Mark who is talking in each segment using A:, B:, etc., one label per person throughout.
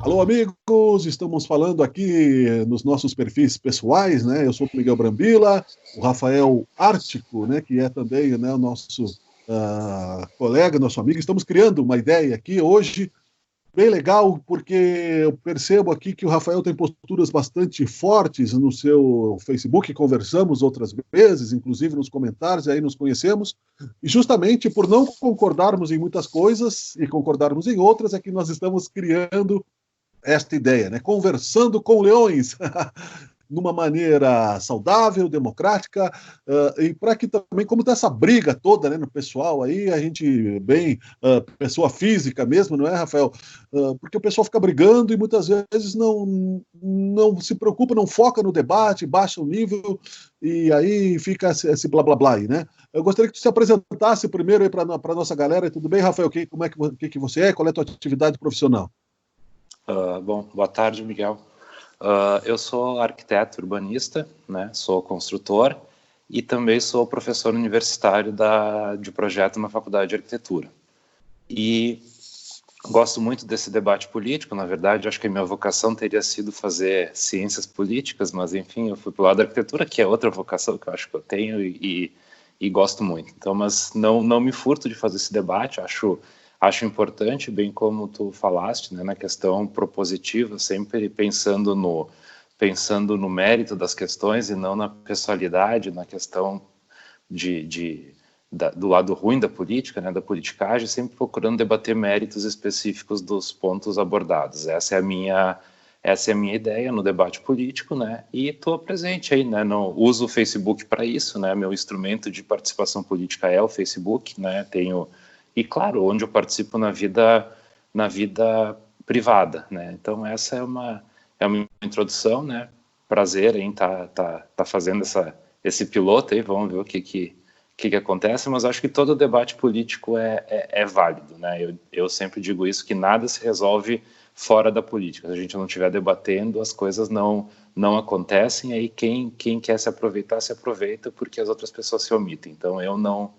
A: Alô, amigos! Estamos falando aqui nos nossos perfis pessoais, né? Eu sou o Miguel Brambila, o Rafael Ártico, né? Que é também, né, o nosso colega, nosso amigo. Estamos criando uma ideia aqui hoje bem legal, porque eu percebo aqui que o Rafael tem posturas bastante fortes no seu Facebook, conversamos outras vezes, inclusive nos comentários, e aí nos conhecemos, e justamente por não concordarmos em muitas coisas e concordarmos em outras, é que nós estamos criando esta ideia, né? Conversando com leões, numa maneira saudável, democrática, e para que também, como está essa briga toda, né, no pessoal aí, a gente bem, pessoa física mesmo, não é, Rafael? Porque o pessoal fica brigando e muitas vezes não se preocupa, não foca no debate, baixa o nível, e aí fica esse blá blá blá aí, né? Eu gostaria que tu se apresentasse primeiro aí para a nossa galera. Tudo bem, Rafael? Como é que você é? Qual é a tua atividade profissional?
B: Bom, boa tarde, Miguel. Eu sou arquiteto urbanista, né? Sou construtor e também sou professor universitário de projeto na Faculdade de Arquitetura. E gosto muito desse debate político. Na verdade, acho que a minha vocação teria sido fazer ciências políticas, mas enfim, eu fui para o lado da arquitetura, que é outra vocação que eu acho que eu tenho e gosto muito. Então, mas não me furto de fazer esse debate. Acho importante, bem como tu falaste, né, na questão propositiva, sempre pensando no mérito das questões e não na pessoalidade, na questão do lado ruim da política, né, da politicagem, sempre procurando debater méritos específicos dos pontos abordados. Essa é a minha ideia no debate político, né? E estou presente aí, né? Não uso o Facebook para isso, né? Meu instrumento de participação política é o Facebook, né? E claro, onde eu participo na vida privada, né? Então essa é uma introdução, né? Prazer em tá fazendo esse piloto aí, vamos ver o que acontece, mas acho que todo debate político é válido, né? Eu sempre digo isso, que nada se resolve fora da política. Se a gente não estiver debatendo, as coisas não acontecem, aí quem quer se aproveitar, se aproveita, porque as outras pessoas se omitem. Então eu não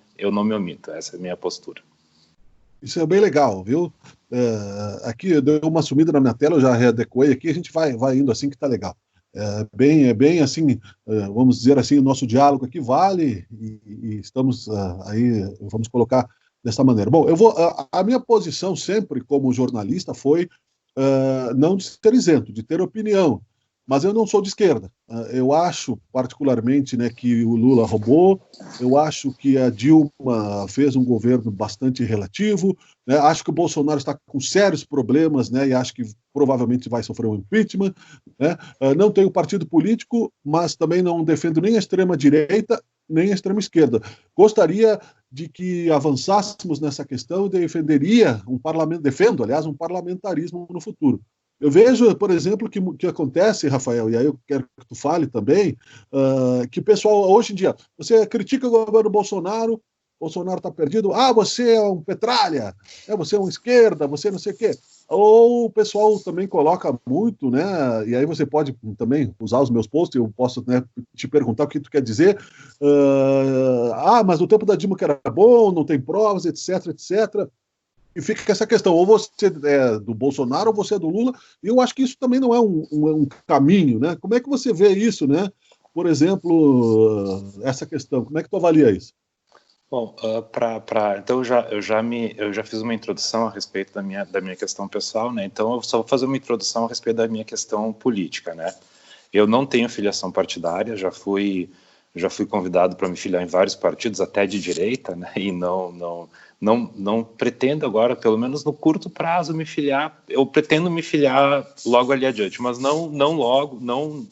B: me omito, essa é a minha postura.
A: Isso é bem legal, viu? Aqui eu dei uma sumida na minha tela, eu já readequei aqui, a gente vai indo assim que tá legal. É bem assim, vamos dizer assim, o nosso diálogo aqui vale e estamos aí, vamos colocar dessa maneira. Bom, a minha posição sempre como jornalista foi não de ser isento, de ter opinião, mas eu não sou de esquerda. Eu acho, particularmente, né, que o Lula roubou, eu acho que a Dilma fez um governo bastante relativo, né, acho que o Bolsonaro está com sérios problemas, né, e acho que provavelmente vai sofrer um impeachment, né. Não tenho partido político, mas também não defendo nem a extrema-direita, nem a extrema-esquerda. Gostaria de que avançássemos nessa questão e defendo, aliás, um parlamentarismo no futuro. Eu vejo, por exemplo, que acontece, Rafael, e aí eu quero que tu fale também, que o pessoal, hoje em dia, você critica o governo Bolsonaro está perdido, você é um petralha, você é um esquerda, você não sei o quê. Ou o pessoal também coloca muito, né? E aí você pode também usar os meus posts, eu posso, né, te perguntar o que tu quer dizer. Mas no tempo da Dilma que era bom, não tem provas, etc, etc. E fica essa questão, ou você é do Bolsonaro ou você é do Lula, e eu acho que isso também não é um caminho, né? Como é que você vê isso, né? Por exemplo, essa questão, como é que tu avalia isso?
B: Bom, então eu já fiz uma introdução a respeito da minha questão pessoal, né? Então eu só vou fazer uma introdução a respeito da minha questão política, né? Eu não tenho filiação partidária, já fui convidado para me filiar em vários partidos, até de direita, né? E não pretendo agora, pelo menos no curto prazo, me filiar. Eu pretendo me filiar logo ali adiante, mas não logo, não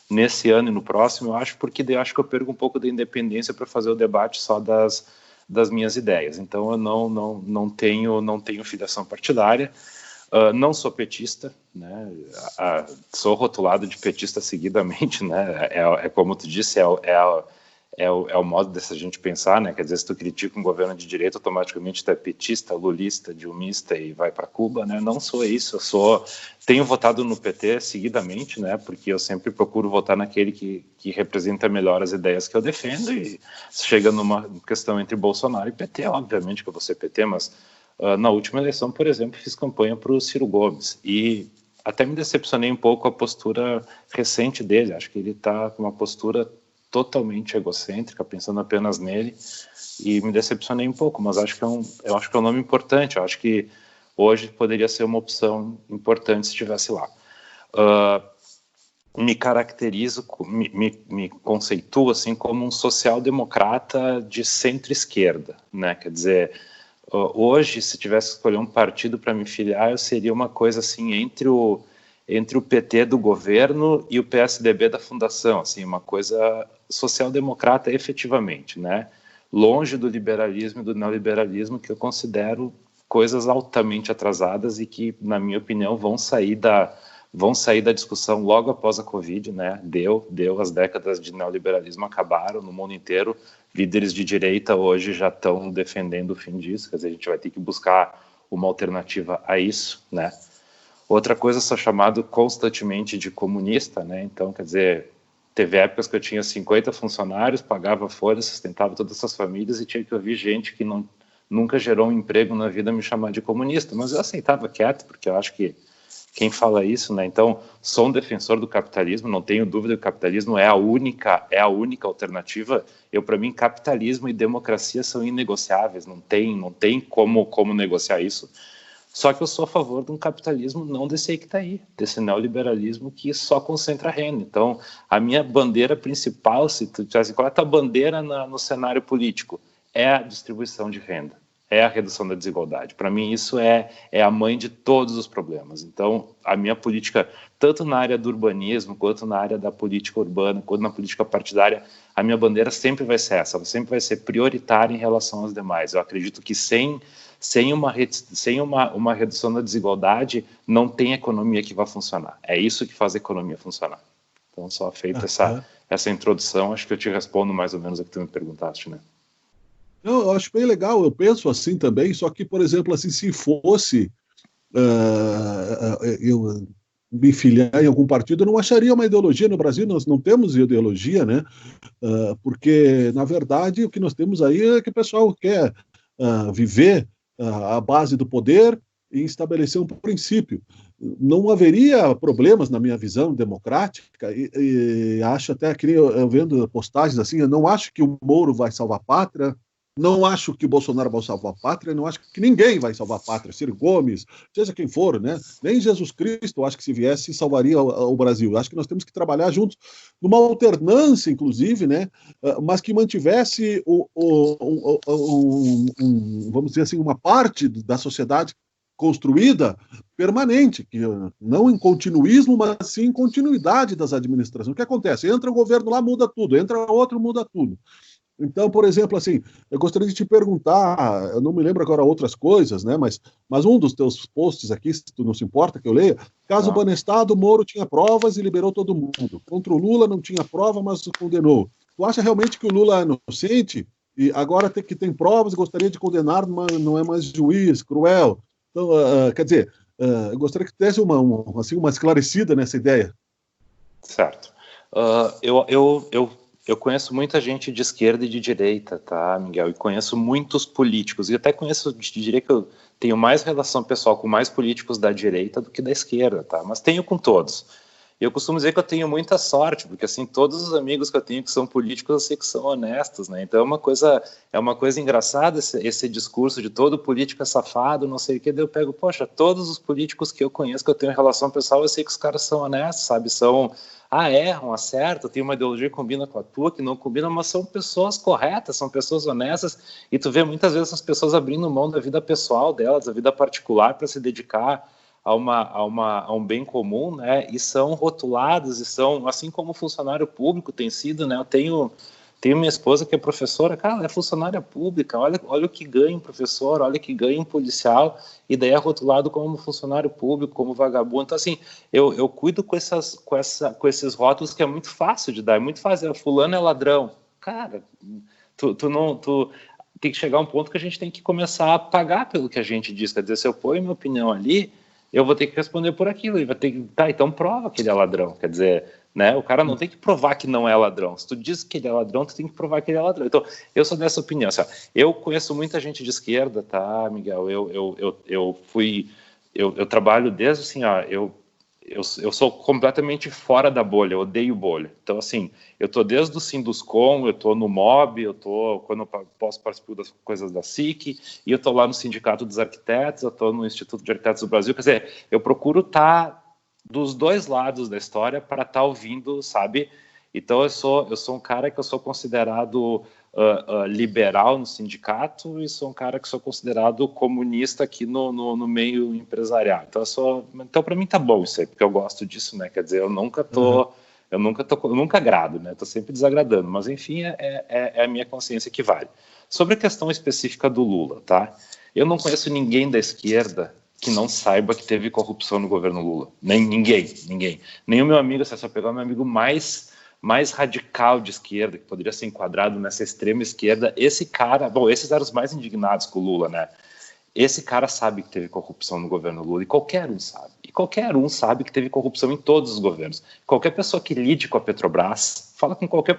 B: nesse ano e no próximo, eu acho, porque eu acho que eu perco um pouco da independência para fazer o debate só das minhas ideias. Então eu não tenho filiação partidária. Não sou petista, né? Sou rotulado de petista seguidamente, né? É como tu disse, é o modo dessa gente pensar, né? Quer dizer, se tu critica um governo de direita, automaticamente tu é petista, lulista, dilmista e vai para Cuba, né? Não sou isso, tenho votado no PT seguidamente, né? Porque eu sempre procuro votar naquele que representa melhor as ideias que eu defendo, e chega numa questão entre Bolsonaro e PT, obviamente que eu vou ser PT, mas Na última eleição, por exemplo, fiz campanha para o Ciro Gomes e até me decepcionei um pouco com a postura recente dele. Acho que ele está com uma postura totalmente egocêntrica, pensando apenas nele, e me decepcionei um pouco, mas acho que eu acho que é um nome importante. Eu acho que hoje poderia ser uma opção importante se estivesse lá. Me caracterizo, me conceituo assim como um social-democrata de centro-esquerda, né? Quer dizer, hoje, se tivesse que escolher um partido para me filiar, eu seria uma coisa assim entre o PT do governo e o PSDB da fundação, assim, uma coisa social-democrata efetivamente, né? Longe do liberalismo e do neoliberalismo, que eu considero coisas altamente atrasadas e que, na minha opinião, vão sair da discussão logo após a Covid, né? As décadas de neoliberalismo acabaram no mundo inteiro. Líderes de direita hoje já estão defendendo o fim disso, quer dizer, a gente vai ter que buscar uma alternativa a isso, né? Outra coisa, sou chamado constantemente de comunista, né? Então, quer dizer, teve épocas que eu tinha 50 funcionários, pagava folha, sustentava todas essas famílias e tinha que ouvir gente que nunca gerou um emprego na vida me chamar de comunista, mas eu aceitava quieto, porque eu acho que quem fala isso, né? Então, sou um defensor do capitalismo, não tenho dúvida que o capitalismo é a única alternativa. Para mim, capitalismo e democracia são inegociáveis, não tem como negociar isso. Só que eu sou a favor de um capitalismo não desse aí que está aí, desse neoliberalismo que só concentra renda. Então, a minha bandeira principal, se tu tivesse, qual é a tua bandeira no cenário político? É a distribuição de renda, é a redução da desigualdade. Para mim, isso é a mãe de todos os problemas. Então, a minha política, tanto na área do urbanismo, quanto na área da política urbana, quanto na política partidária, a minha bandeira sempre vai ser essa, ela sempre vai ser prioritária em relação às demais. Eu acredito que sem uma redução da desigualdade, não tem economia que vai funcionar. É isso que faz a economia funcionar. Então, só feita essa introdução, acho que eu te respondo mais ou menos a que tu me perguntaste, né?
A: Eu acho bem legal, eu penso assim também, só que, por exemplo, assim, se fosse eu me filiar em algum partido, eu não acharia uma ideologia. No Brasil nós não temos ideologia, né? Porque, na verdade, o que nós temos aí é que o pessoal quer viver à base do poder e estabelecer um princípio. Não haveria problemas, na minha visão democrática, e acho até que eu vendo postagens assim, eu não acho que o Moro vai salvar a pátria, não acho que o Bolsonaro vai salvar a pátria, não acho que ninguém vai salvar a pátria, Ciro Gomes, seja quem for, né? Nem Jesus Cristo, acho que se viesse, salvaria o Brasil. Acho que nós temos que trabalhar juntos, numa alternância, inclusive, né? Mas que mantivesse, vamos dizer assim, uma parte da sociedade construída permanente, que não em continuismo, mas sim em continuidade das administrações. O que acontece? Entra o governo lá, muda tudo, entra outro, muda tudo. Então, por exemplo, assim, eu gostaria de te perguntar, eu não me lembro agora outras coisas, né, mas um dos teus posts aqui, se tu não se importa que eu leia, caso Banestado, Moro tinha provas e liberou todo mundo. Contra o Lula não tinha prova, mas condenou. Tu acha realmente que o Lula é inocente? E agora tem provas e gostaria de condenar, mas não é mais juiz, cruel. Então, quer dizer, eu gostaria que tivesse uma esclarecida nessa ideia.
B: Certo. Eu conheço muita gente de esquerda e de direita, tá, Miguel? E conheço muitos políticos. E até diria que eu tenho mais relação pessoal com mais políticos da direita do que da esquerda, tá? Mas tenho com todos. Eu costumo dizer que eu tenho muita sorte, porque assim, todos os amigos que eu tenho que são políticos, eu sei que são honestos, né? Então é uma coisa engraçada esse discurso de todo político é safado, não sei o que, daí eu pego, poxa, todos os políticos que eu conheço, que eu tenho relação pessoal, eu sei que os caras são honestos, sabe? Erram, acertam, tem uma ideologia que combina com a tua, que não combina, mas são pessoas corretas, são pessoas honestas, e tu vê muitas vezes as pessoas abrindo mão da vida pessoal delas, da vida particular, para se dedicar a um bem comum, né? E são rotulados, e são, assim como o funcionário público tem sido, né? Eu tenho minha esposa que é professora, cara, ela é funcionária pública, olha o que ganha um professor, olha o que ganha um policial, e daí é rotulado como funcionário público, como vagabundo. Então, assim, eu cuido com esses rótulos que é muito fácil de dar, é muito fácil, fulano é ladrão. Cara, tu tem que chegar a um ponto que a gente tem que começar a pagar pelo que a gente diz, quer dizer, se eu ponho minha opinião ali, eu vou ter que responder por aquilo, e vai ter que, tá, então prova que ele é ladrão, quer dizer, né? O cara não tem que provar que não é ladrão. Se tu diz que ele é ladrão, tu tem que provar que ele é ladrão. Então, eu sou dessa opinião. Assim, eu conheço muita gente de esquerda, tá, Miguel? Eu trabalho desde assim, eu sou completamente fora da bolha, eu odeio bolha. Então, assim, eu tô desde o Sinduscom, eu tô no MOB, quando eu posso participar das coisas da SIC, e eu tô lá no Sindicato dos Arquitetos, eu tô no Instituto de Arquitetos do Brasil. Quer dizer, eu procuro estar dos dois lados da história para estar ouvindo, sabe? Então, eu sou um cara que eu sou considerado liberal no sindicato e sou um cara que sou considerado comunista aqui no meio empresarial. Então para mim tá bom isso aí, porque eu gosto disso, né? Quer dizer, eu nunca agrado, né? Tô sempre desagradando, mas enfim, é a minha consciência que vale. Sobre a questão específica do Lula, tá? Eu não conheço ninguém da esquerda que não saiba que teve corrupção no governo Lula. Ninguém. Nem o meu amigo, se eu pegar o meu amigo mais radical de esquerda, que poderia ser enquadrado nessa extrema esquerda, esse cara, bom, esses eram os mais indignados com o Lula, né? Esse cara sabe que teve corrupção no governo Lula, e qualquer um sabe. E qualquer um sabe que teve corrupção em todos os governos. Qualquer pessoa que lide com a Petrobras, fala com qualquer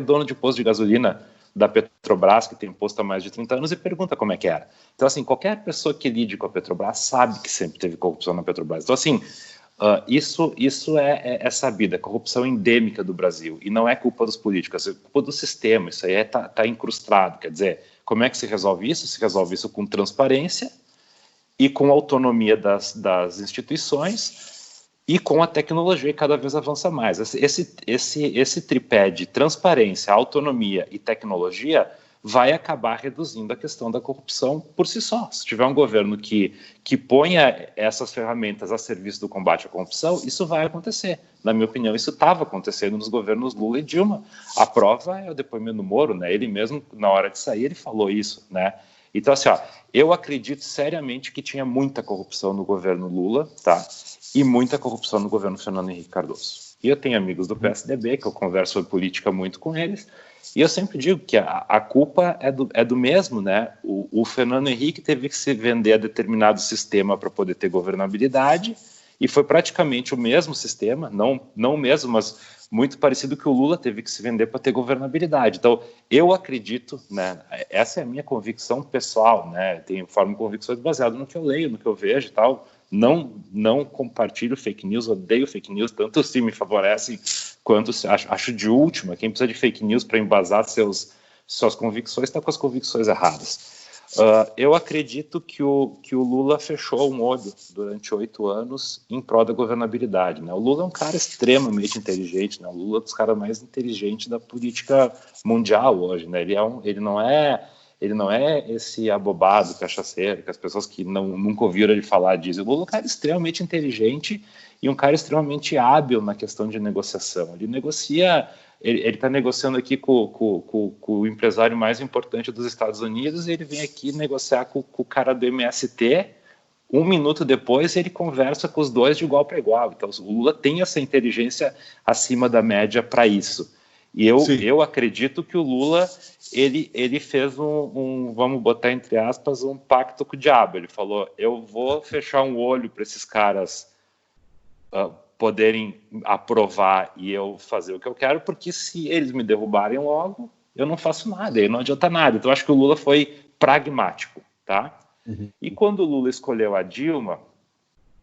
B: dono de posto de gasolina da Petrobras, que tem posto há mais de 30 anos, e pergunta como é que era. Então, assim, qualquer pessoa que lide com a Petrobras sabe que sempre teve corrupção na Petrobras. Então, assim, isso é sabido, é corrupção endêmica do Brasil, e não é culpa dos políticos, é culpa do sistema. Isso aí tá incrustado. Quer dizer, como é que se resolve isso? Se resolve isso com transparência e com autonomia das instituições e com a tecnologia, que cada vez avança mais. Esse tripé de transparência, autonomia e tecnologia vai acabar reduzindo a questão da corrupção por si só. Se tiver um governo que ponha essas ferramentas a serviço do combate à corrupção, isso vai acontecer. Na minha opinião, isso estava acontecendo nos governos Lula e Dilma. A prova é o depoimento do Moro, né? Ele mesmo, na hora de sair, ele falou isso, né? Então, assim, eu acredito seriamente que tinha muita corrupção no governo Lula, tá? E muita corrupção no governo Fernando Henrique Cardoso. E eu tenho amigos do PSDB, que eu converso sobre política muito com eles, e eu sempre digo que a culpa é do mesmo, né? O Fernando Henrique teve que se vender a determinado sistema para poder ter governabilidade, e foi praticamente o mesmo sistema, não o mesmo, mas muito parecido, que o Lula teve que se vender para ter governabilidade. Então, eu acredito, né? Essa é a minha convicção pessoal, né? Formo convicções baseadas no que eu leio, no que eu vejo e tal. Não compartilho fake news, odeio fake news, tanto se me favorecem quanto acho de última. Quem precisa de fake news para embasar suas convicções está com as convicções erradas. Eu acredito que o Lula fechou um olho durante 8 anos em prol da governabilidade, né? O Lula é um cara extremamente inteligente, né? O Lula é um dos caras mais inteligentes da política mundial hoje, né? Ele não é esse abobado, cachaceiro, que as pessoas que nunca ouviram ele falar dizem. O Lula é um cara extremamente inteligente e um cara extremamente hábil na questão de negociação. Ele negocia, ele está negociando aqui com o empresário mais importante dos Estados Unidos, e ele vem aqui negociar com o cara do MST. 1 minuto depois ele conversa com os dois de igual para igual. Então o Lula tem essa inteligência acima da média para isso. E eu acredito que o Lula ele fez vamos botar entre aspas, um pacto com o diabo. Ele falou: eu vou fechar um olho para esses caras poderem aprovar e eu fazer o que eu quero, porque se eles me derrubarem logo, eu não faço nada, aí não adianta nada. Então, acho que o Lula foi pragmático, tá? Uhum. E quando o Lula escolheu a Dilma,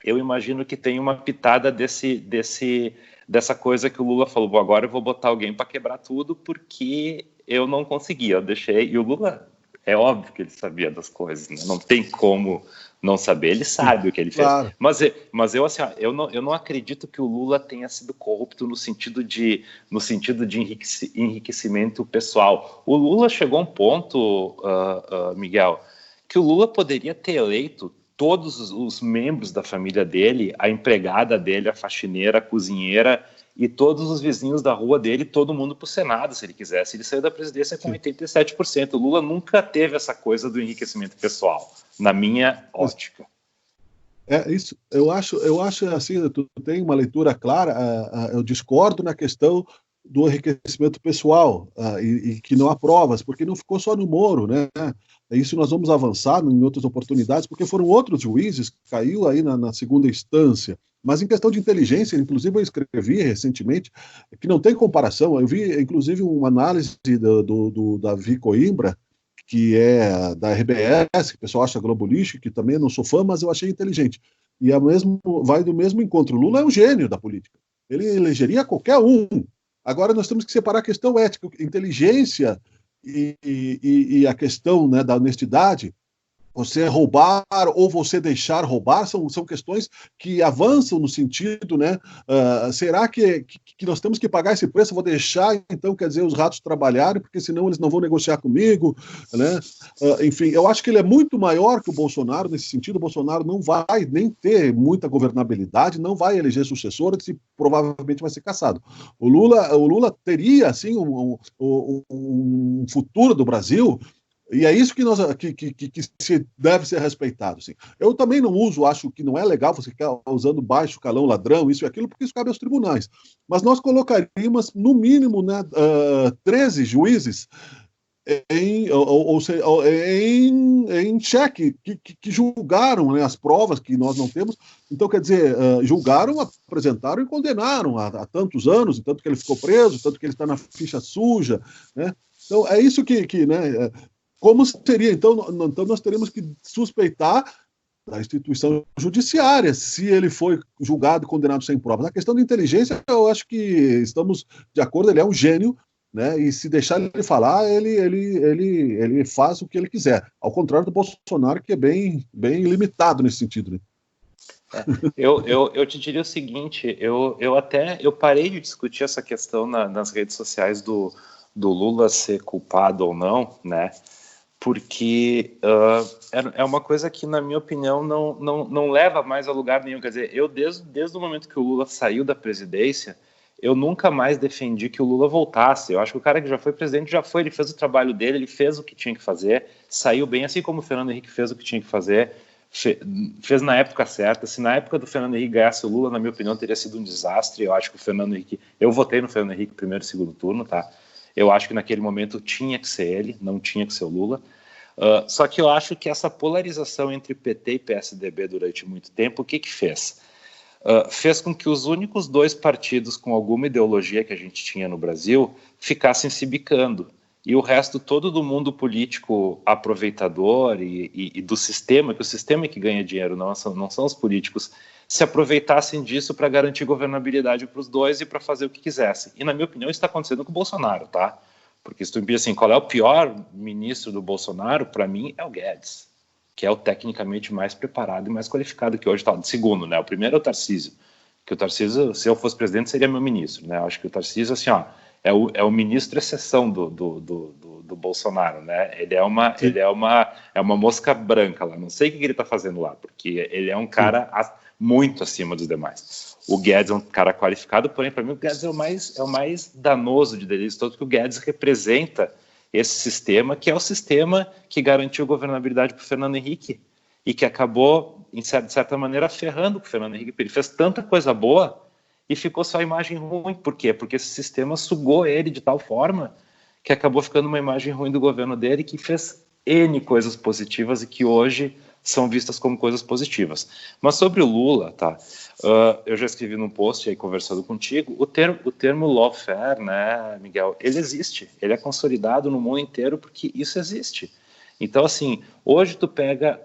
B: eu imagino que tem uma pitada dessa coisa que o Lula falou: bom, agora eu vou botar alguém para quebrar tudo, porque eu não consegui, eu deixei. E o Lula, é óbvio que ele sabia das coisas, né? Não tem como não saber, ele sabe o que ele fez. Claro. Mas eu, assim, eu não acredito que o Lula tenha sido corrupto no sentido de enriquecimento pessoal. O Lula chegou a um ponto, Miguel, que o Lula poderia ter eleito todos os membros da família dele, a empregada dele, a faxineira, a cozinheira e todos os vizinhos da rua dele, todo mundo para o Senado, se ele quisesse. Ele saiu da presidência com 87%. O Lula nunca teve essa coisa do enriquecimento pessoal, na minha ótica.
A: Isso. Eu acho assim, tu tem uma leitura clara. Eu discordo na questão do enriquecimento pessoal e que não há provas, porque não ficou só no Moro, né? Isso nós vamos avançar em outras oportunidades, porque foram outros juízes que caiu aí na segunda instância. Mas em questão de inteligência, inclusive eu escrevi recentemente, que não tem comparação. Eu vi, inclusive, uma análise do Davi Coimbra, que é da RBS, que o pessoal acha Globo lixo, que também não sou fã, mas eu achei inteligente. E vai do mesmo encontro. Lula é um gênio da política. Ele elegeria qualquer um. Agora nós temos que separar a questão ética, inteligência e a questão, né, da honestidade. Você roubar ou você deixar roubar são questões que avançam no sentido, né? Será que nós temos que pagar esse preço? Eu vou deixar, então, quer dizer, os ratos trabalharem, porque senão eles não vão negociar comigo, né? Enfim, eu acho que ele é muito maior que o Bolsonaro nesse sentido. O Bolsonaro não vai nem ter muita governabilidade, não vai eleger sucessor, e provavelmente vai ser cassado. O Lula teria, assim, um futuro do Brasil. E é isso que se deve ser respeitado. Assim. Eu também não uso, acho que não é legal você ficar usando baixo, calão, ladrão, isso e aquilo, porque isso cabe aos tribunais. Mas nós colocaríamos, no mínimo, né, 13 juízes em xeque, que julgaram, né, as provas que nós não temos. Então, quer dizer, julgaram, apresentaram e condenaram há tantos anos, tanto que ele ficou preso, tanto que ele está na ficha suja. Né? Então, é isso né, como seria? Então, nós teríamos que suspeitar da instituição judiciária, se ele foi julgado e condenado sem provas. Na questão da inteligência, eu acho que estamos de acordo, ele é um gênio, né? E se deixar ele falar, ele faz o que ele quiser. Ao contrário do Bolsonaro, que é bem limitado nesse sentido. Né?
B: Eu te diria o seguinte, eu parei de discutir essa questão nas redes sociais do Lula ser culpado ou não, né? Porque é uma coisa que, na minha opinião, não leva mais a lugar nenhum. Quer dizer, eu, desde o momento que o Lula saiu da presidência, eu nunca mais defendi que o Lula voltasse. Eu acho que o cara que já foi presidente já foi, ele fez o trabalho dele, ele fez o que tinha que fazer, saiu bem, assim como o Fernando Henrique fez o que tinha que fazer, fez na época certa. Se na época do Fernando Henrique ganhasse o Lula, na minha opinião, teria sido um desastre. Eu acho que o Fernando Henrique... Eu votei no Fernando Henrique primeiro e segundo turno, tá? Eu acho que naquele momento tinha que ser ele, não tinha que ser o Lula. Só que eu acho que essa polarização entre PT e PSDB durante muito tempo, o que fez? Fez com que os únicos dois partidos com alguma ideologia que a gente tinha no Brasil ficassem se bicando. E o resto todo do mundo político aproveitador e do sistema, que o sistema é que ganha dinheiro, não são os políticos, se aproveitassem disso para garantir governabilidade para os dois e para fazer o que quisessem. E, na minha opinião, isso está acontecendo com o Bolsonaro, tá? Porque se tu me diz assim, qual é o pior ministro do Bolsonaro, para mim é o Guedes, que é o tecnicamente mais preparado e mais qualificado que hoje está. Segundo, né? O primeiro é o Tarcísio, que o Tarcísio, se eu fosse presidente, seria meu ministro, né? Eu acho que o Tarcísio, assim, ó, é o ministro exceção do Bolsonaro, né? Ele é uma mosca branca lá, não sei o que ele está fazendo lá, porque ele é um cara muito acima dos demais. O Guedes é um cara qualificado, porém, para mim, o Guedes é o mais danoso de deles todos, porque o Guedes representa esse sistema, que é o sistema que garantiu governabilidade para o Fernando Henrique e que acabou, de certa maneira, ferrando com o Fernando Henrique. Ele fez tanta coisa boa e ficou só a imagem ruim. Por quê? Porque esse sistema sugou ele de tal forma que acabou ficando uma imagem ruim do governo dele, que fez N coisas positivas e que hoje são vistas como coisas positivas. Mas sobre o Lula, tá? Eu já escrevi num post aí conversando contigo, o termo lawfare, né, Miguel, ele existe, ele é consolidado no mundo inteiro porque isso existe. Então, assim, hoje tu pega,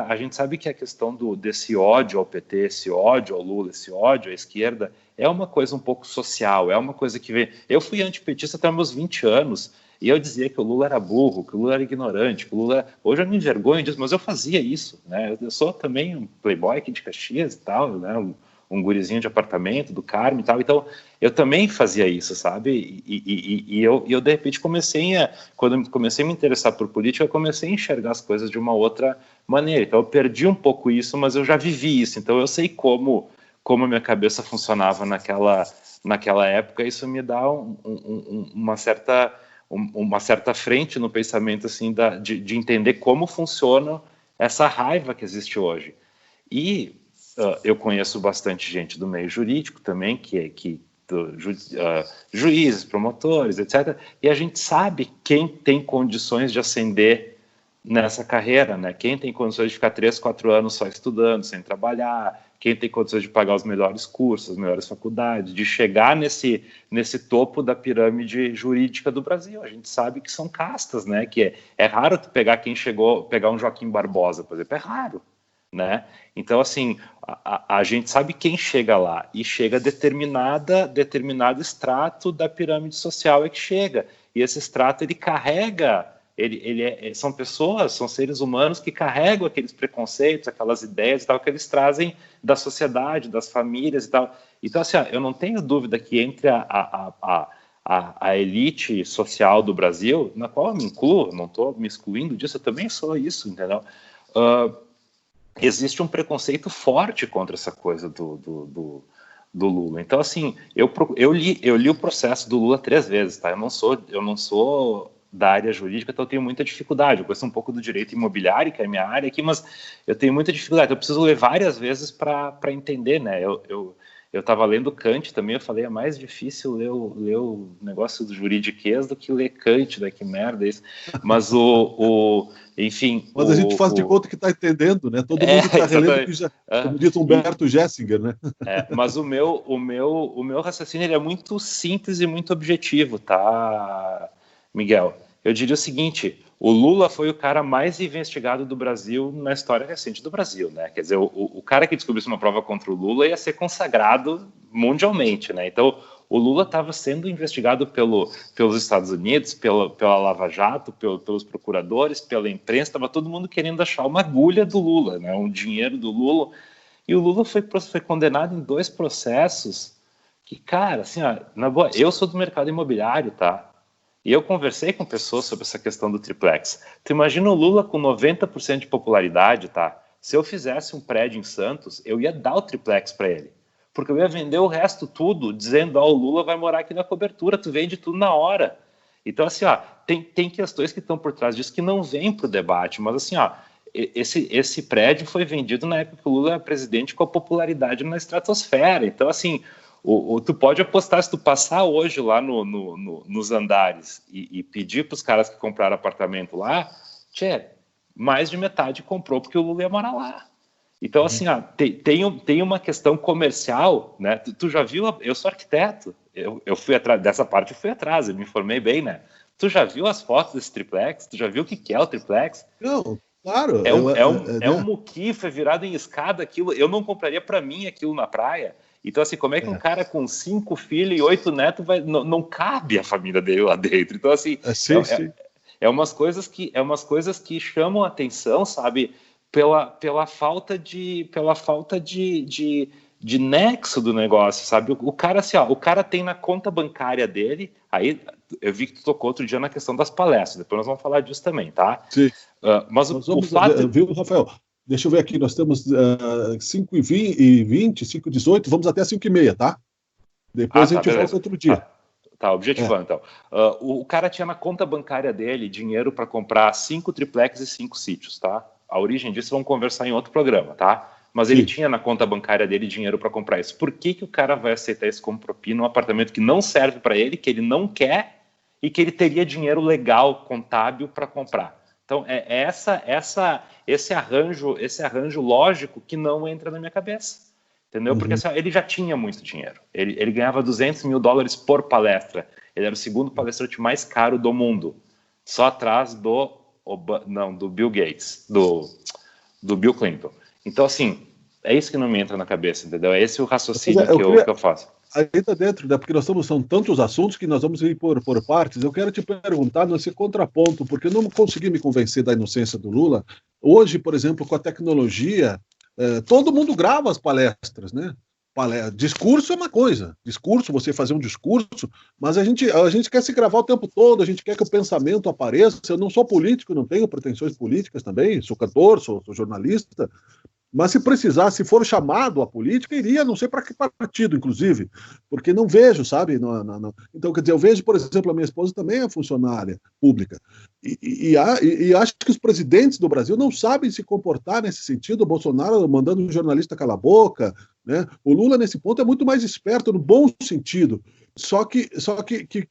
B: a gente sabe que a questão desse ódio ao PT, esse ódio ao Lula, esse ódio à esquerda, é uma coisa um pouco social, é uma coisa que vem... Eu fui antipetista até meus 20 anos, e eu dizia que o Lula era burro, que o Lula era ignorante, que o Lula... Hoje eu me envergonho disso, mas eu fazia isso, né? Eu sou também um playboy aqui de Caxias e tal, né? Um gurizinho de apartamento, do Carmo e tal, então eu também fazia isso, sabe? E eu de repente quando eu comecei a me interessar por política, eu comecei a enxergar as coisas de uma outra maneira, então eu perdi um pouco isso, mas eu já vivi isso, então eu sei como a minha cabeça funcionava naquela época, isso me dá uma certa frente no pensamento, assim, de entender como funciona essa raiva que existe hoje. E eu conheço bastante gente do meio jurídico também, que juízes, promotores, etc. E a gente sabe quem tem condições de ascender nessa carreira, né? Quem tem condições de ficar 3, 4 anos só estudando, sem trabalhar, quem tem condições de pagar os melhores cursos, as melhores faculdades, de chegar nesse topo da pirâmide jurídica do Brasil. A gente sabe que são castas, né? Que é raro tu pegar pegar um Joaquim Barbosa, por exemplo, é raro, né? Então, assim, a gente sabe quem chega lá, e chega determinado extrato da pirâmide social é que chega, e esse extrato, ele carrega, são pessoas, são seres humanos que carregam aqueles preconceitos, aquelas ideias e tal, que eles trazem da sociedade, das famílias e tal. Então, assim, eu não tenho dúvida que entre a elite social do Brasil, na qual eu me incluo, não estou me excluindo disso, eu também sou isso, entendeu? Existe um preconceito forte contra essa coisa do Lula. Então, assim, eu li o processo do Lula 3 vezes, tá? Eu não sou da área jurídica, então eu tenho muita dificuldade. Eu conheço um pouco do direito imobiliário, que é a minha área aqui, mas eu tenho muita dificuldade. Eu preciso ler várias vezes para entender, né? Eu estava lendo Kant também, eu falei, é mais difícil ler o negócio do juridiquês do que ler Kant, né? Que merda é isso. Mas enfim...
A: Mas a gente faz de conta que está entendendo, né? Todo mundo está relendo, como diz Humberto Gessinger, né?
B: Mas o meu raciocínio, ele é muito simples e muito objetivo, tá, Miguel? Eu diria o seguinte: o Lula foi o cara mais investigado do Brasil na história recente do Brasil, né? Quer dizer, o cara que descobrisse uma prova contra o Lula ia ser consagrado mundialmente, né? Então, o Lula estava sendo investigado pelos Estados Unidos, pela Lava Jato, pelos procuradores, pela imprensa, estava todo mundo querendo achar uma agulha do Lula, né? Um dinheiro do Lula. E o Lula foi condenado em 2 processos que, cara, assim, ó, na boa, eu sou do mercado imobiliário, tá? E eu conversei com pessoas sobre essa questão do triplex. Tu imagina o Lula com 90% de popularidade, tá? Se eu fizesse um prédio em Santos, eu ia dar o triplex para ele. Porque eu ia vender o resto tudo, dizendo, ó, o Lula vai morar aqui na cobertura, tu vende tudo na hora. Então, assim, ó, tem questões que estão por trás disso que não vêm para o debate, mas assim, ó, esse prédio foi vendido na época que o Lula era presidente, com a popularidade na estratosfera. Então, assim, tu pode apostar, se tu passar hoje lá nos andares e pedir para os caras que compraram apartamento lá, mais de metade comprou porque o Lula ia morar lá. Então, assim, ó, tem uma questão comercial, né? Tu já viu? Eu sou arquiteto, eu fui atrás dessa parte, eu fui atrás, eu me informei bem, né? Tu já viu as fotos desse triplex? Tu já viu o que é o triplex?
A: Não, claro.
B: É um muquifo, é virado em escada aquilo. Eu não compraria para mim aquilo na praia. Então, assim, como é que um cara com 5 filhos e 8 netos não cabe a família dele lá dentro? Então, assim, é umas coisas que chamam a atenção, sabe? Pela falta de nexo do negócio, sabe? O cara, assim, ó, o cara tem na conta bancária dele, aí eu vi que tu tocou outro dia na questão das palestras, depois nós vamos falar disso também, tá?
A: Sim.
B: Mas o fato...
A: Viu, Rafael? Deixa eu ver aqui, nós temos 5h20, 5h18, vamos até 5h30, tá? Depois a gente volta outro dia.
B: Tá, objetivando, então. O cara tinha na conta bancária dele dinheiro para comprar 5 triplex e 5 sítios, tá? A origem disso vamos conversar em outro programa, tá? Mas ele tinha na conta bancária dele dinheiro para comprar isso. Por que o cara vai aceitar isso como propina, um apartamento que não serve para ele, que ele não quer e que ele teria dinheiro legal, contábil, para comprar? Então, esse arranjo lógico que não entra na minha cabeça, entendeu? Porque assim, ele já tinha muito dinheiro. Ele ganhava $200 mil por palestra. Ele era o segundo palestrante mais caro do mundo, só atrás do Bill Gates, do Bill Clinton. Então, assim, é isso que não me entra na cabeça, entendeu? É esse o raciocínio que eu faço.
A: Ainda dentro, né, porque são tantos assuntos que nós vamos ir por partes. Eu quero te perguntar nesse contraponto, porque eu não consegui me convencer da inocência do Lula. Hoje, por exemplo, com a tecnologia, todo mundo grava as palestras, né? Discurso é uma coisa. Discurso, você fazer um discurso, mas a gente quer se gravar o tempo todo, a gente quer que o pensamento apareça. Eu não sou político, não tenho pretensões políticas também, sou cantor, sou jornalista, Mas se precisar, se for chamado a política, iria, não sei para que partido, inclusive, porque não vejo, sabe? Então, quer dizer, eu vejo, por exemplo, a minha esposa também é funcionária pública, e acho que os presidentes do Brasil não sabem se comportar nesse sentido. O Bolsonaro mandando um jornalista calar a boca, né? O Lula, nesse ponto, é muito mais esperto, no bom sentido. Só que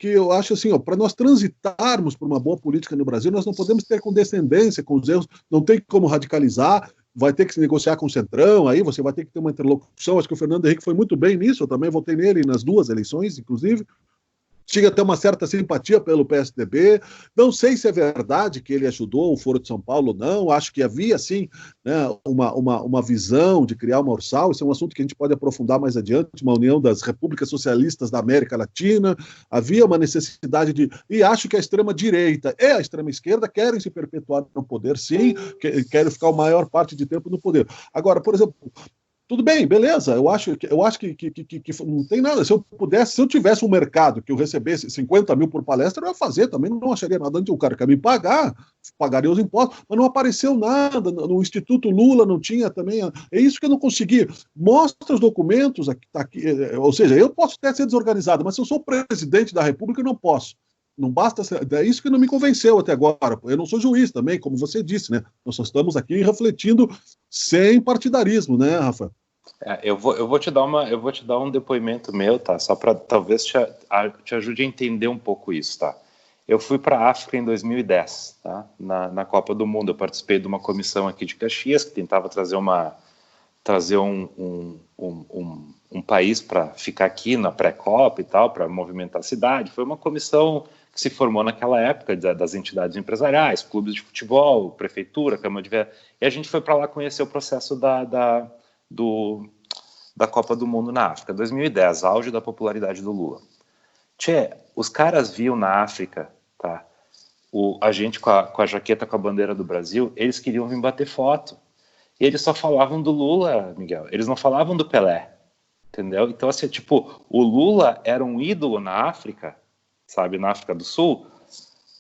A: eu acho assim, para nós transitarmos por uma boa política no Brasil, nós não podemos ter condescendência com os erros, não tem como radicalizar, vai ter que se negociar com o Centrão, aí você vai ter que ter uma interlocução. Acho que o Fernando Henrique foi muito bem nisso, eu também votei nele nas 2 eleições, inclusive. Tinha até uma certa simpatia pelo PSDB. Não sei se é verdade que ele ajudou o Foro de São Paulo ou não. Acho que havia, sim, né, uma visão de criar uma Ursal. Isso é um assunto que a gente pode aprofundar mais adiante, uma união das repúblicas socialistas da América Latina. Havia uma necessidade de... E acho que a extrema-direita e a extrema-esquerda querem se perpetuar no poder, sim, querem ficar a maior parte de tempo no poder. Agora, por exemplo... Tudo bem, beleza. Eu acho que não tem nada. Se eu tivesse um mercado que eu recebesse 50 mil por palestra, eu ia fazer também, não acharia nada. O cara quer me pagar, pagaria os impostos, mas não apareceu nada. No Instituto Lula não tinha também. É isso que eu não consegui. Mostra os documentos aqui, tá aqui. Ou seja, eu posso até ser desorganizado, mas se eu sou presidente da República, eu não posso. Não basta ser, é isso que não me convenceu até agora. Eu não sou juiz também, como você disse, né? Nós só estamos aqui refletindo sem partidarismo, né, Rafa?
B: Eu vou te dar um depoimento meu, tá? Só para talvez te ajude a entender um pouco isso, tá? Eu fui para a África em 2010, tá? Na Copa do Mundo. Eu participei de uma comissão aqui de Caxias que tentava trazer um país para ficar aqui na pré-Copa e tal, para movimentar a cidade. Foi uma comissão que se formou naquela época das entidades empresariais, clubes de futebol, prefeitura, Câmara de Vereadores, e a gente foi para lá conhecer o processo da Copa do Mundo na África, 2010, auge da popularidade do Lula. Os caras viam na África, tá, a gente com a jaqueta com a bandeira do Brasil, eles queriam vir bater foto. E eles só falavam do Lula, Miguel, eles não falavam do Pelé, entendeu? Então, assim, tipo, o Lula era um ídolo na África, sabe, na África do Sul,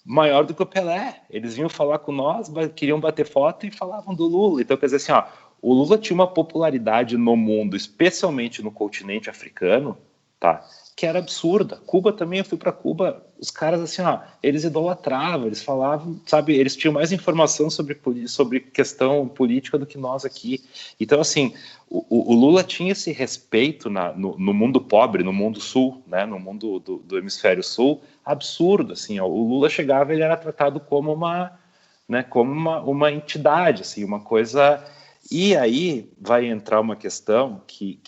B: maior do que o Pelé. Eles vinham falar com nós, queriam bater foto e falavam do Lula. Então, quer dizer assim, ó, o Lula tinha uma popularidade no mundo, especialmente no continente africano, tá, que era absurda. Cuba também, eu fui para Cuba, os caras assim, ó, eles idolatravam, eles falavam, sabe, eles tinham mais informação sobre questão política do que nós aqui. Então, assim, o Lula tinha esse respeito no mundo pobre, no mundo sul, né, no mundo do hemisfério sul, absurdo, assim, ó, o Lula chegava, ele era tratado como uma entidade, assim, uma coisa... E aí vai entrar uma questão que,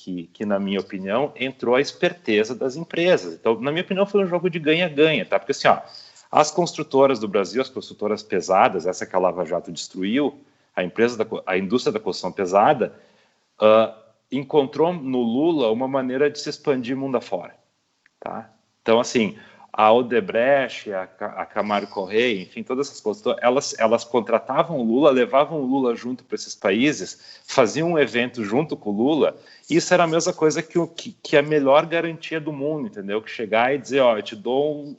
B: na minha opinião, entrou a esperteza das empresas. Então, na minha opinião, foi um jogo de ganha-ganha, tá? Porque, assim, ó, as construtoras do Brasil, as construtoras pesadas, essa que a Lava Jato destruiu, a indústria da construção pesada, encontrou no Lula uma maneira de se expandir mundo afora, tá? Então, assim... A Odebrecht, a Camargo Correia, enfim, todas essas coisas, elas contratavam o Lula, levavam o Lula junto para esses países, faziam um evento junto com o Lula, e isso era a mesma coisa que a melhor garantia do mundo, entendeu? Que chegar e dizer, ó, eu te dou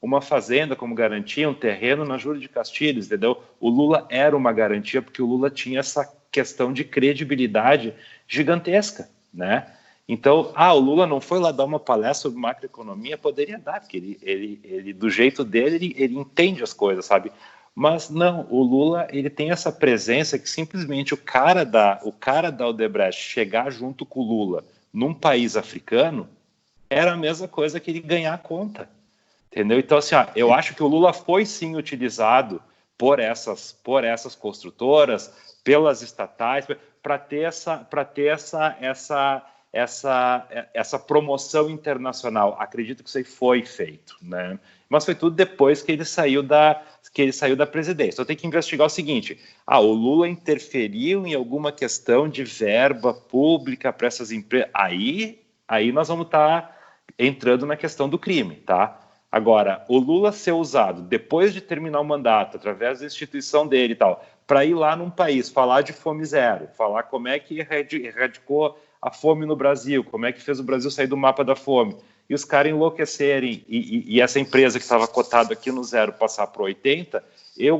B: uma fazenda como garantia, um terreno na Júlio de Castilhos, entendeu? O Lula era uma garantia, porque o Lula tinha essa questão de credibilidade gigantesca, né? Então, o Lula não foi lá dar uma palestra sobre macroeconomia, poderia dar, porque ele do jeito dele, ele entende as coisas, sabe? Mas não, o Lula, ele tem essa presença que simplesmente o cara da Odebrecht chegar junto com o Lula num país africano era a mesma coisa que ele ganhar a conta, entendeu? Então, assim, eu acho que o Lula foi sim utilizado por essas construtoras, pelas estatais, para ter essa promoção internacional. Acredito que isso aí foi feito, né? Mas foi tudo depois que ele saiu da presidência. Então tem que investigar o seguinte: o Lula interferiu em alguma questão de verba pública para essas empresas. Aí nós vamos estar entrando na questão do crime, tá? Agora, o Lula ser usado depois de terminar o mandato, através da instituição dele e tal, para ir lá num país, falar de fome zero, falar como é que erradicou a fome no Brasil, como é que fez o Brasil sair do mapa da fome, e os caras enlouquecerem, e essa empresa que estava cotada aqui no 0 passar para 80,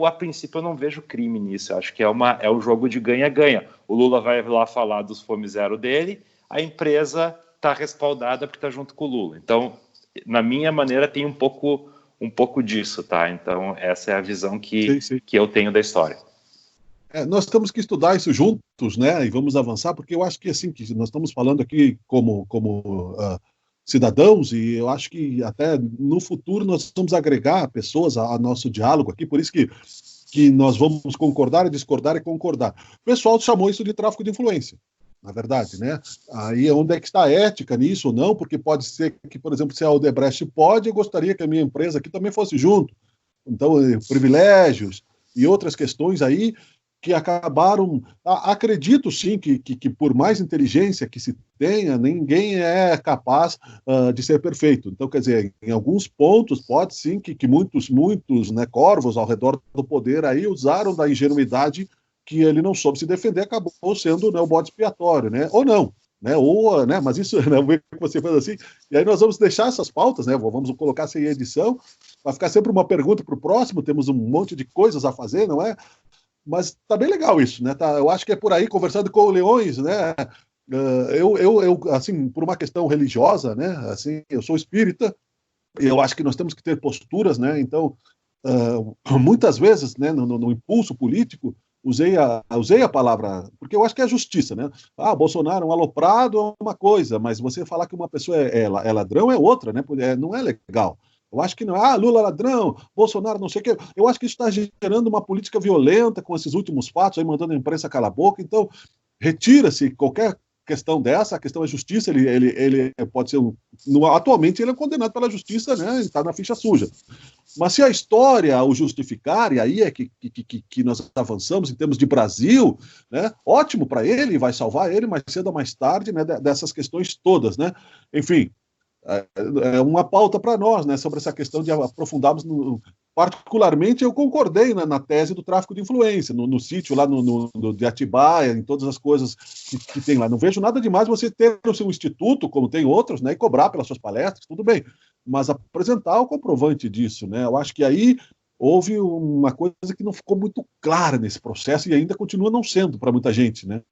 B: a princípio, eu não vejo crime nisso. Eu acho que é um jogo de ganha-ganha. O Lula vai lá falar dos fome zero dele, a empresa está respaldada porque está junto com o Lula. Então, na minha maneira, tem um pouco disso, tá? Então, essa é a visão que eu tenho da história.
A: Nós temos que estudar isso juntos, né? E vamos avançar, porque eu acho que assim, que nós estamos falando aqui como cidadãos, e eu acho que até no futuro nós vamos agregar pessoas a nosso diálogo aqui, por isso que nós vamos concordar e discordar e concordar. O pessoal chamou isso de tráfico de influência, na verdade, né? Aí onde é que está a ética nisso ou não? Porque pode ser que, por exemplo, se a Odebrecht pode, eu gostaria que a minha empresa aqui também fosse junto. Então, privilégios e outras questões aí que acabaram... Acredito, sim, que por mais inteligência que se tenha, ninguém é capaz de ser perfeito. Então, quer dizer, em alguns pontos, pode sim que muitos né, corvos ao redor do poder aí usaram da ingenuidade que ele não soube se defender, acabou sendo, né, o bode expiatório, né? Ou não. Né, ou, né, mas isso, né, o que você fez assim, e aí nós vamos deixar essas pautas, né, vamos colocar sem edição, vai ficar sempre uma pergunta para o próximo, temos um monte de coisas a fazer, não é? Mas tá bem legal isso, né? Eu acho que é por aí, conversando com o Leões, né? Eu, assim, por uma questão religiosa, né? Assim, eu sou espírita, e eu acho que nós temos que ter posturas, né? Então, muitas vezes, né, no impulso político, usei a palavra, porque eu acho que é justiça, né? Bolsonaro é um aloprado é uma coisa, mas você falar que uma pessoa é ladrão é outra, né? Não é legal. Eu acho que não, Lula ladrão, Bolsonaro não sei o quê. Eu acho que isso está gerando uma política violenta com esses últimos fatos, aí mandando a imprensa calar a boca. Então, retira-se qualquer questão dessa, a questão é justiça, ele pode ser atualmente ele é condenado pela justiça, né? Está na ficha suja. Mas se a história o justificar, e aí é que nós avançamos em termos de Brasil, né? Ótimo para ele, vai salvar ele mais cedo ou mais tarde, né? Dessas questões todas, né? Enfim, é uma pauta para nós, né, sobre essa questão de aprofundarmos. Particularmente, eu concordei, né, na tese do tráfico de influência, no sítio lá de Atibaia, em todas as coisas que tem lá. Não vejo nada demais você ter o seu instituto, como tem outros, né, e cobrar pelas suas palestras, tudo bem, mas apresentar o comprovante disso, né? Eu acho que aí houve uma coisa que não ficou muito clara nesse processo e ainda continua não sendo para muita gente, né?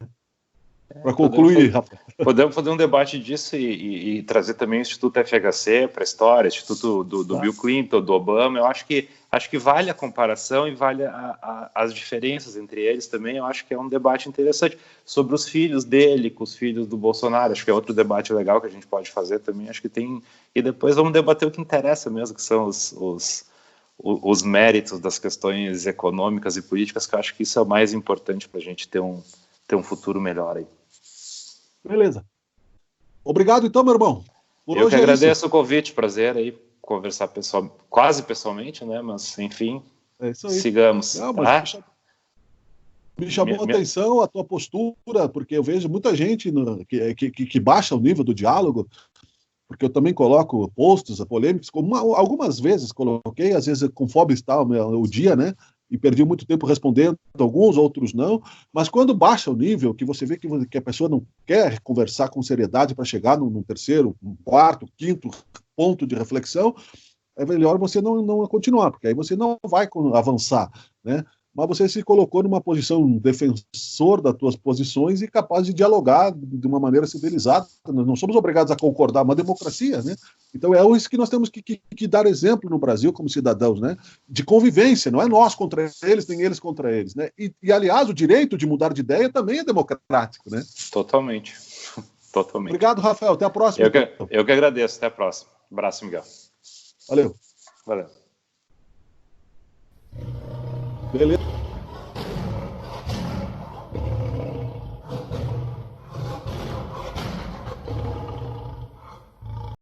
A: Para concluir, Rafa.
B: Podemos fazer um debate disso e trazer também o Instituto FHC para a história, o Instituto do Bill Clinton, do Obama. Eu acho que vale a comparação e vale as diferenças entre eles também. Eu acho que é um debate interessante sobre os filhos dele com os filhos do Bolsonaro. Acho que é outro debate legal que a gente pode fazer também. Acho que tem. E depois vamos debater o que interessa mesmo, que são os méritos das questões econômicas e políticas, que eu acho que isso é o mais importante para a gente ter um futuro melhor aí.
A: Beleza. Obrigado, então, meu irmão.
B: Eu que agradeço o convite, prazer aí conversar quase pessoalmente, né? Mas, enfim, sigamos.
A: Não, mas me chamou a atenção a tua postura, porque eu vejo muita gente que baixa o nível do diálogo, porque eu também coloco posts polêmicos, como algumas vezes coloquei, às vezes conforme está o dia, né? E perdi muito tempo respondendo, alguns, outros não, mas quando baixa o nível, que você vê que a pessoa não quer conversar com seriedade para chegar num terceiro, um quarto, quinto ponto de reflexão, é melhor você não continuar, porque aí você não vai avançar, né? Mas você se colocou numa posição defensor das tuas posições e capaz de dialogar de uma maneira civilizada. Nós não somos obrigados a concordar, é uma democracia, né? Então é isso que nós temos que dar exemplo no Brasil como cidadãos, né? De convivência, não é nós contra eles, nem eles contra eles, né? E aliás, o direito de mudar de ideia também é democrático, né?
B: Totalmente. Totalmente.
A: Obrigado, Rafael. Até a próxima.
B: Eu que agradeço. Até a próxima. Abraço, Miguel.
A: Valeu.
B: Valeu.
A: Beleza.